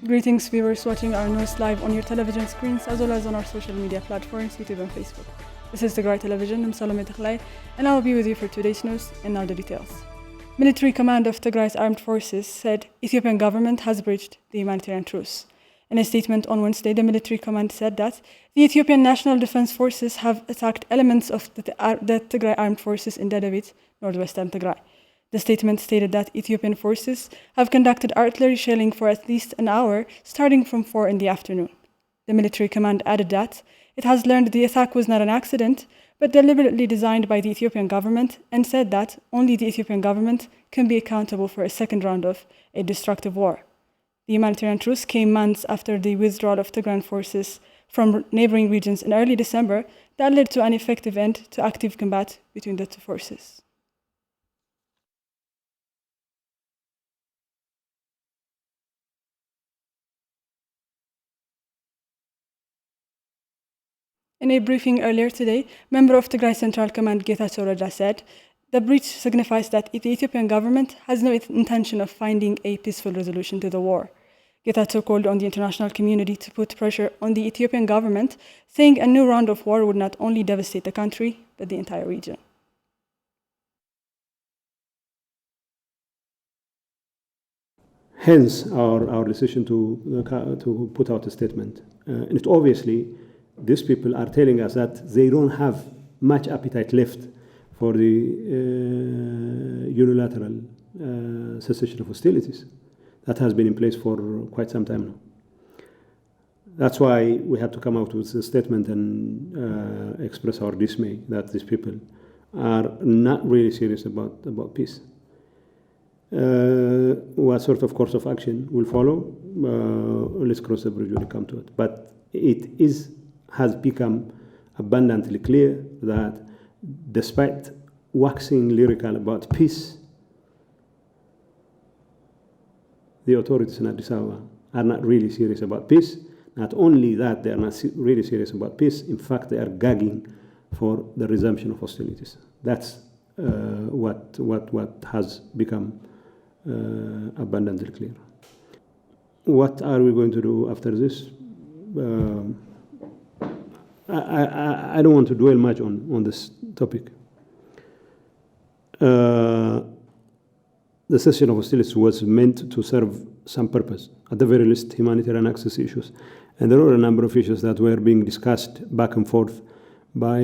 Greetings viewers watching our news live on your television screens as well as on our social media platforms, YouTube and Facebook. This is Tigrai Television, I'm Tigrai, and I will be with you for today's news, and now the details. Military command of Tigray's armed forces said Ethiopian government has breached the humanitarian truce. In a statement on Wednesday, the military command said that the Ethiopian National Defense Forces have attacked elements of the Tigray armed forces in Dedebit, northwestern Tigray. The statement stated that Ethiopian forces have conducted artillery shelling for at least an hour, starting from 4 in the afternoon. The military command added that it has learned the attack was not an accident, but deliberately designed by the Ethiopian government, and said that only the Ethiopian government can be accountable for a second round of a destructive war. The humanitarian truce came months after the withdrawal of Tigrayan forces from neighboring regions in early December that led to an effective end to active combat between the two forces. In a briefing earlier today, member of Tigray Central Command Getachew Reda said, the breach signifies that the Ethiopian government has no intention of finding a peaceful resolution to the war. Getachew called on the international community to put pressure on the Ethiopian government, saying a new round of war would not only devastate the country, but the entire region. Hence our decision to put out a statement. And it obviously, these people are telling us that they don't have much appetite left for the unilateral cessation of hostilities that has been in place for quite some time now. That's why we had to come out with a statement and express our dismay that these people are not really serious about peace. What sort of course of action will follow? Let's cross the bridge when we come to it. But it has become abundantly clear that despite waxing lyrical about peace, the authorities in Addis Ababa are not really serious about peace. Not only that, they are not really serious about peace. In fact, they are gagging for the resumption of hostilities. That's what has become abundantly clear. What are we going to do after this? I don't want to dwell much on this topic. The cessation of hostilities was meant to serve some purpose, at the very least humanitarian access issues. And there were a number of issues that were being discussed back and forth by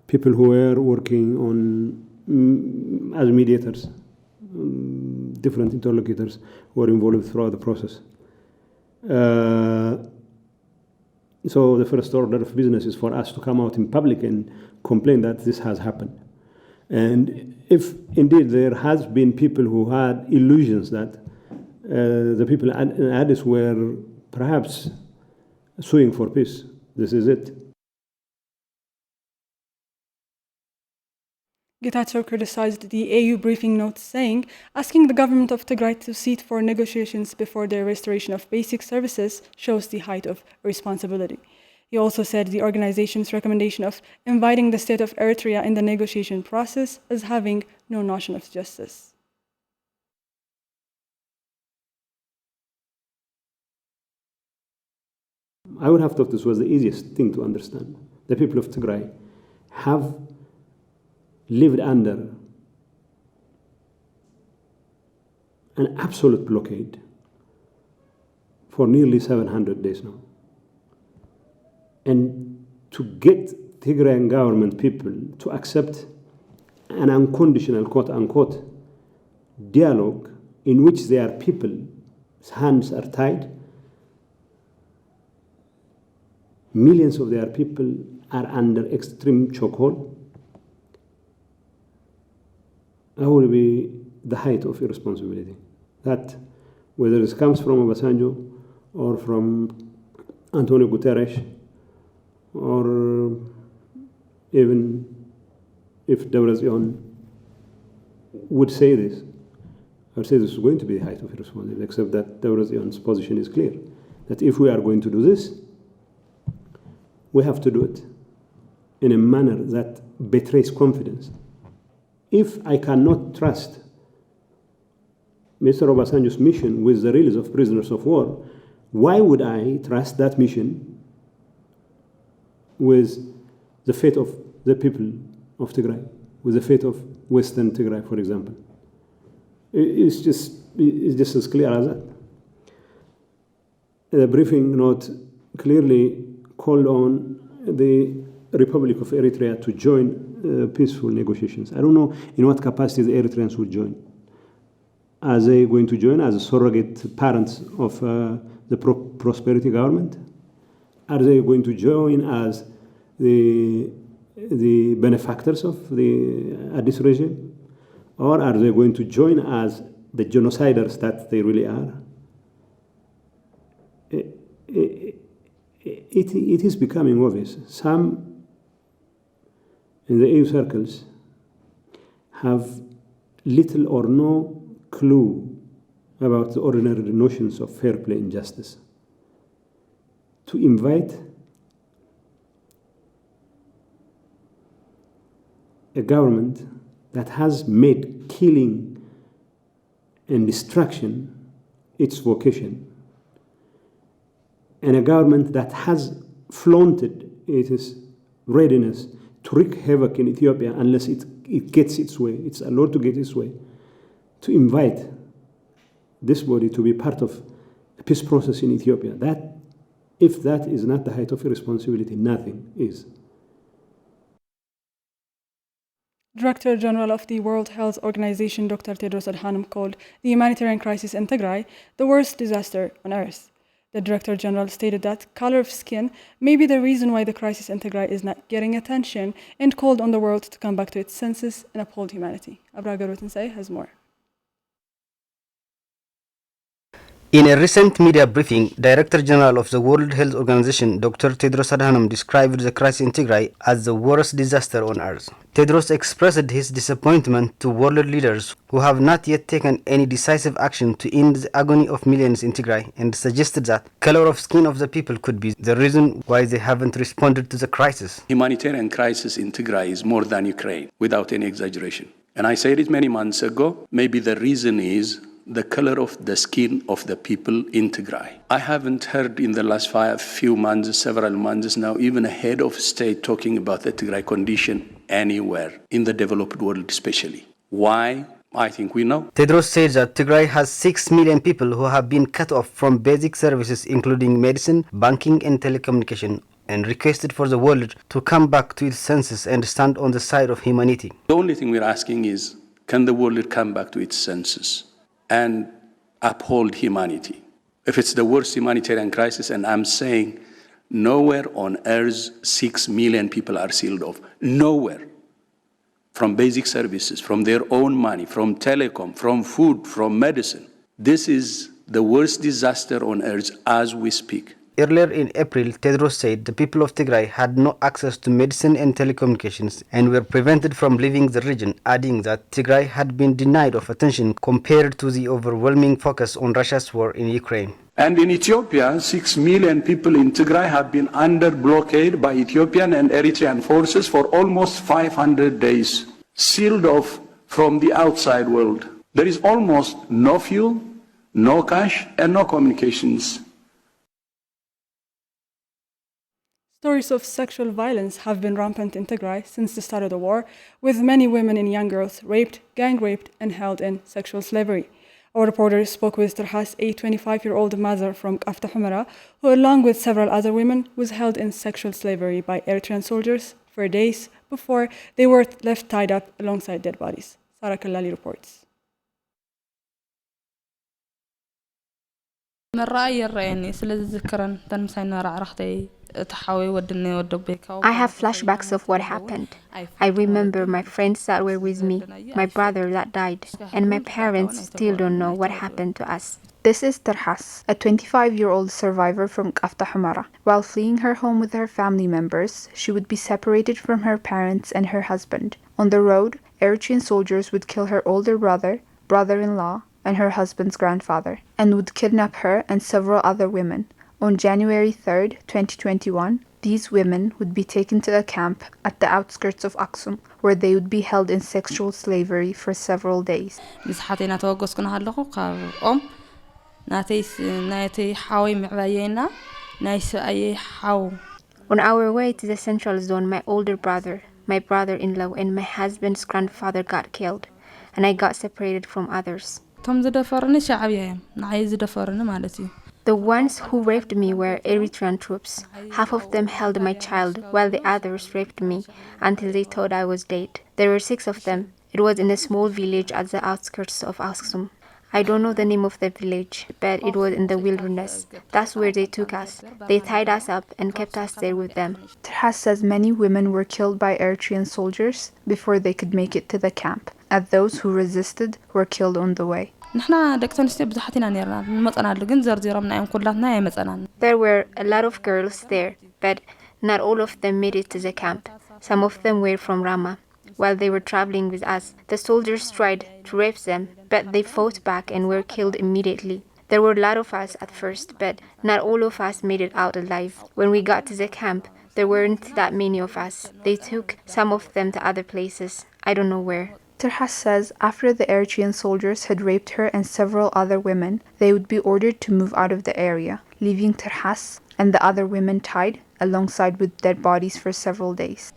people who were working on as mediators, different interlocutors were involved throughout the process. So the first order of business is for us to come out in public and complain that this has happened. And if indeed there has been people who had illusions that the people in Addis were perhaps suing for peace, this is it. Getachew criticized the AU briefing note, saying, asking the government of Tigray to sit for negotiations before the restoration of basic services shows the height of irresponsibility. He also said the organization's recommendation of inviting the state of Eritrea in the negotiation process as having no notion of justice. I would have thought this was the easiest thing to understand. The people of Tigray have lived under an absolute blockade for nearly 700 days now. And to get Tigrayan government people to accept an unconditional, quote-unquote, dialogue in which their people's hands are tied, millions of their people are under extreme chokehold, that will be the height of irresponsibility. That, whether it comes from Obasanjo or from Antonio Guterres, or even if Debrezion would say this, I would say this is going to be the height of irresponsibility, except that Debrezion's position is clear, that if we are going to do this, we have to do it in a manner that betrays confidence. If I cannot trust Mr. Obasanjo's mission with the release of prisoners of war, why would I trust that mission with the fate of the people of Tigray, with the fate of Western Tigray, for example? It's just as clear as that. The briefing note clearly called on the Republic of Eritrea to join peaceful negotiations. I don't know in what capacity the Eritreans will join. Are they going to join as surrogate parents of the prosperity government? Are they going to join as the benefactors of this regime? Or are they going to join as the genociders that they really are? It is becoming obvious. Some in the EU circles have little or no clue about the ordinary notions of fair play and justice. To invite a government that has made killing and destruction its vocation, and a government that has flaunted its readiness to wreak havoc in Ethiopia unless it gets its way, it's allowed to get its way, to invite this body to be part of a peace process in Ethiopia, if that is not the height of irresponsibility, nothing is. Director General of the World Health Organization, Dr. Tedros Adhanom, called the humanitarian crisis in Tigray the worst disaster on earth. The Director General stated that color of skin may be the reason why the crisis in Tigray is not getting attention, and called on the world to come back to its senses and uphold humanity. Abra Garutensay has more. In a recent media briefing, Director General of the World Health Organization, Dr. Tedros Adhanom, described the crisis in Tigray as the worst disaster on earth. Tedros expressed his disappointment to world leaders who have not yet taken any decisive action to end the agony of millions in Tigray, and suggested that color of skin of the people could be the reason why they haven't responded to the crisis. Humanitarian crisis in Tigray is more than Ukraine, without any exaggeration. And I said it many months ago, maybe the reason is the color of the skin of the people in Tigray. I haven't heard in the last several months now, even a head of state talking about the Tigray condition anywhere, in the developed world especially. Why? I think we know. Tedros said that Tigray has 6 million people who have been cut off from basic services including medicine, banking and telecommunication, and requested for the world to come back to its senses and stand on the side of humanity. The only thing we're asking is, can the world come back to its senses and uphold humanity? If it's the worst humanitarian crisis, and I'm saying nowhere on earth 6 million people are sealed off. Nowhere. From basic services, from their own money, from telecom, from food, from medicine. This is the worst disaster on earth as we speak. Earlier in April, Tedros said the people of Tigray had no access to medicine and telecommunications and were prevented from leaving the region, adding that Tigray had been denied of attention compared to the overwhelming focus on Russia's war in Ukraine. And in Ethiopia, 6 million people in Tigray have been under blockade by Ethiopian and Eritrean forces for almost 500 days, sealed off from the outside world. There is almost no fuel, no cash, and no communications. Stories of sexual violence have been rampant in Tigray since the start of the war, with many women and young girls raped, gang raped, and held in sexual slavery. Our reporter spoke with Terhas, a 25-year-old mother from Qafta Humara, who, along with several other women, was held in sexual slavery by Eritrean soldiers for days before they were left tied up alongside dead bodies. Sarah Kallali reports. I have flashbacks of what happened. I remember my friends that were with me, my brother that died, and my parents still don't know what happened to us. This is Terhas, a 25-year-old survivor from Qafta Humara. While fleeing her home with her family members, she would be separated from her parents and her husband. On the road, Eritrean soldiers would kill her older brother, brother-in-law, and her husband's grandfather, and would kidnap her and several other women. On January 3, 2021, These women would be taken to a camp at the outskirts of Aksum, where they would be held in sexual slavery for several days. On our way to the central zone, my older brother, my brother-in-law, and my husband's grandfather got killed, and I got separated from others. The ones who raped me were Eritrean troops. Half of them held my child, while the others raped me until they thought I was dead. There were 6 of them. It was in a small village at the outskirts of Aksum. I don't know the name of the village, but it was in the wilderness. That's where they took us. They tied us up and kept us there with them. Terhas says many women were killed by Eritrean soldiers before they could make it to the camp, and those who resisted were killed on the way. There were a lot of girls there, but not all of them made it to the camp. Some of them were from Rama. While they were traveling with us, the soldiers tried to rape them, but they fought back and were killed immediately. There were a lot of us at first, but not all of us made it out alive. When we got to the camp, there weren't that many of us. They took some of them to other places. I don't know where. Terhas says after the Eritrean soldiers had raped her and several other women, they would be ordered to move out of the area, leaving Terhas and the other women tied alongside with dead bodies for several days.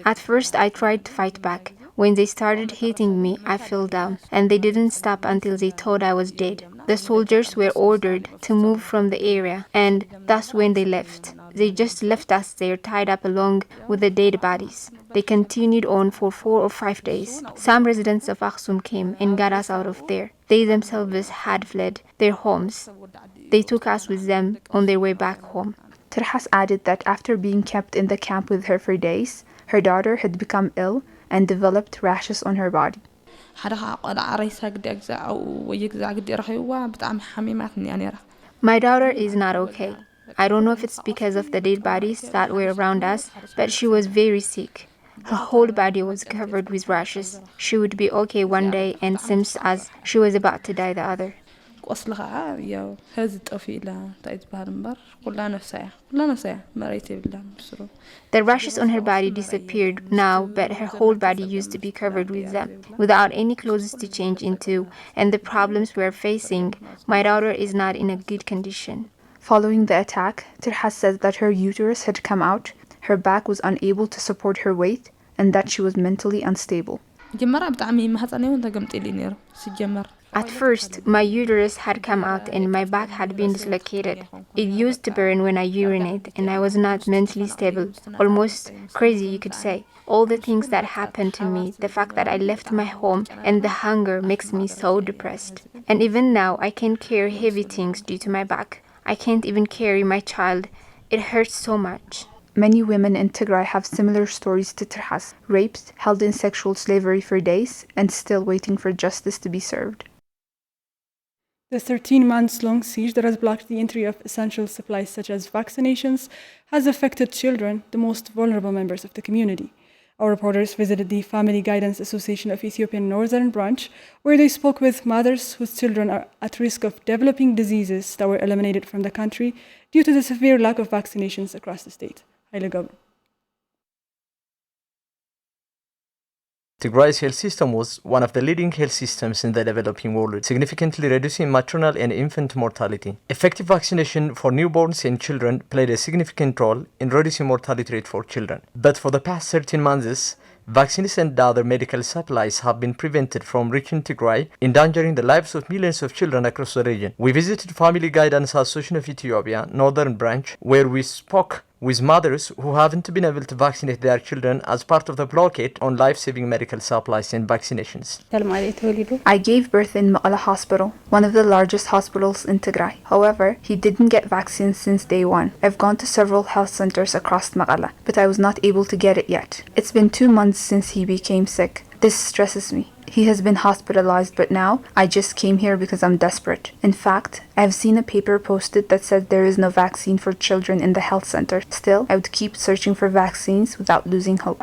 At first I tried to fight back. When they started hitting me, I fell down, and they didn't stop until they thought I was dead. The soldiers were ordered to move from the area, and that's when they left. They just left us there tied up along with the dead bodies. They continued on for 4 or 5 days. Some residents of Aksum came and got us out of there. They themselves had fled their homes. They took us with them on their way back home. Terhas added that after being kept in the camp with her for days, her daughter had become ill and developed rashes on her body. My daughter is not okay. I don't know if it's because of the dead bodies that were around us, but she was very sick. Her whole body was covered with rashes. She would be okay one day and seems as she was about to die the other. The rashes on her body disappeared now, but her whole body used to be covered with them, without any clothes to change into, and the problems we're facing, my daughter is not in a good condition. Following the attack, Terhas says that her uterus had come out, her back was unable to support her weight, and that she was mentally unstable. At first, my uterus had come out and my back had been dislocated. It used to burn when I urinate, and I was not mentally stable, almost crazy you could say. All the things that happened to me, the fact that I left my home, and the hunger makes me so depressed. And even now, I can't carry heavy things due to my back. I can't even carry my child. It hurts so much. Many women in Tigray have similar stories to Terhas, raped, held in sexual slavery for days, and still waiting for justice to be served. The 13-month-long siege that has blocked the entry of essential supplies such as vaccinations has affected children, the most vulnerable members of the community. Our reporters visited the Family Guidance Association of Ethiopian Northern Branch, where they spoke with mothers whose children are at risk of developing diseases that were eliminated from the country due to the severe lack of vaccinations across the state. Tigray's health system was one of the leading health systems in the developing world, significantly reducing maternal and infant mortality. Effective vaccination for newborns and children played a significant role in reducing mortality rate for children. But for the past 13 months, vaccines and other medical supplies have been prevented from reaching Tigray, endangering the lives of millions of children across the region. We visited Family Guidance Association of Ethiopia Northern Branch, where we spoke with mothers who haven't been able to vaccinate their children as part of the blockade on life-saving medical supplies and vaccinations. I gave birth in Maqala Hospital, one of the largest hospitals in Tigray. However, he didn't get vaccines since day one. I've gone to several health centers across Maqala, but I was not able to get it yet. It's been 2 months since he became sick. This stresses me. He has been hospitalized, but now I just came here because I'm desperate. In fact, I've seen a paper posted that said there is no vaccine for children in the health center. Still, I would keep searching for vaccines without losing hope.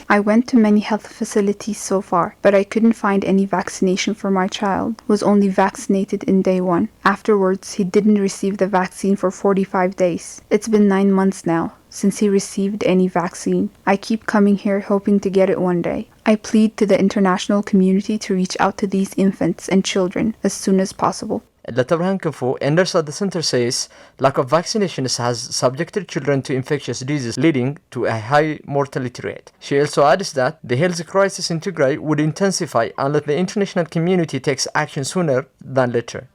I went to many health facilities so far, but I couldn't find any vaccination for my child. Was only vaccinated in day 1. Afterwards, he didn't receive the vaccine for 45 days. It's been 9 months now since he received any vaccine. I keep coming here hoping to get it one day. I plead to the international community to reach out to these infants and children as soon as possible. Latabrhan Kunfu, a nurse at the center, says lack of vaccinations has subjected children to infectious diseases, leading to a high mortality rate. She also adds that the health crisis in Tigray would intensify unless the international community takes action sooner than later.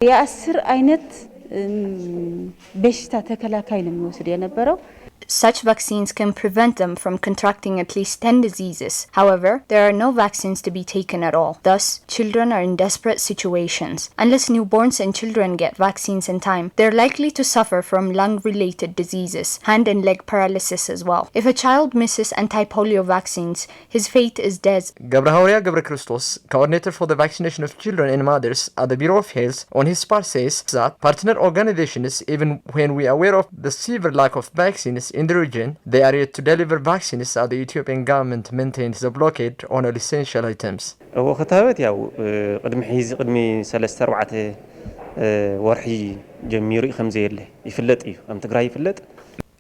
Such vaccines can prevent them from contracting at least 10 diseases. However, there are no vaccines to be taken at all. Thus, children are in desperate situations. Unless newborns and children get vaccines in time, they're likely to suffer from lung-related diseases, hand and leg paralysis as well. If a child misses anti-polio vaccines, his fate is death. Gabrahoria Gabra Christos, coordinator for the vaccination of children and mothers at the Bureau of Health, on his part says that partner organizations, even when we are aware of the severe lack of vaccines in the region, they are yet to deliver vaccines as the Ethiopian government maintains a blockade on all essential items.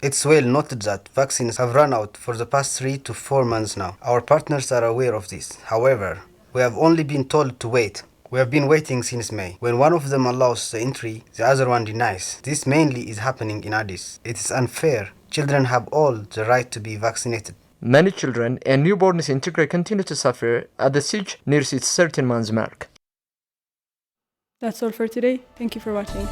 It's well noted that vaccines have run out for the past 3 to 4 months now. Our partners are aware of this. However, we have only been told to wait. We have been waiting since May. When one of them allows the entry, the other one denies. This mainly is happening in Addis. It is unfair. Children have all the right to be vaccinated. Many children and newborns in Tigray continue to suffer as the siege nears its 13 months mark. That's all for today. Thank you for watching.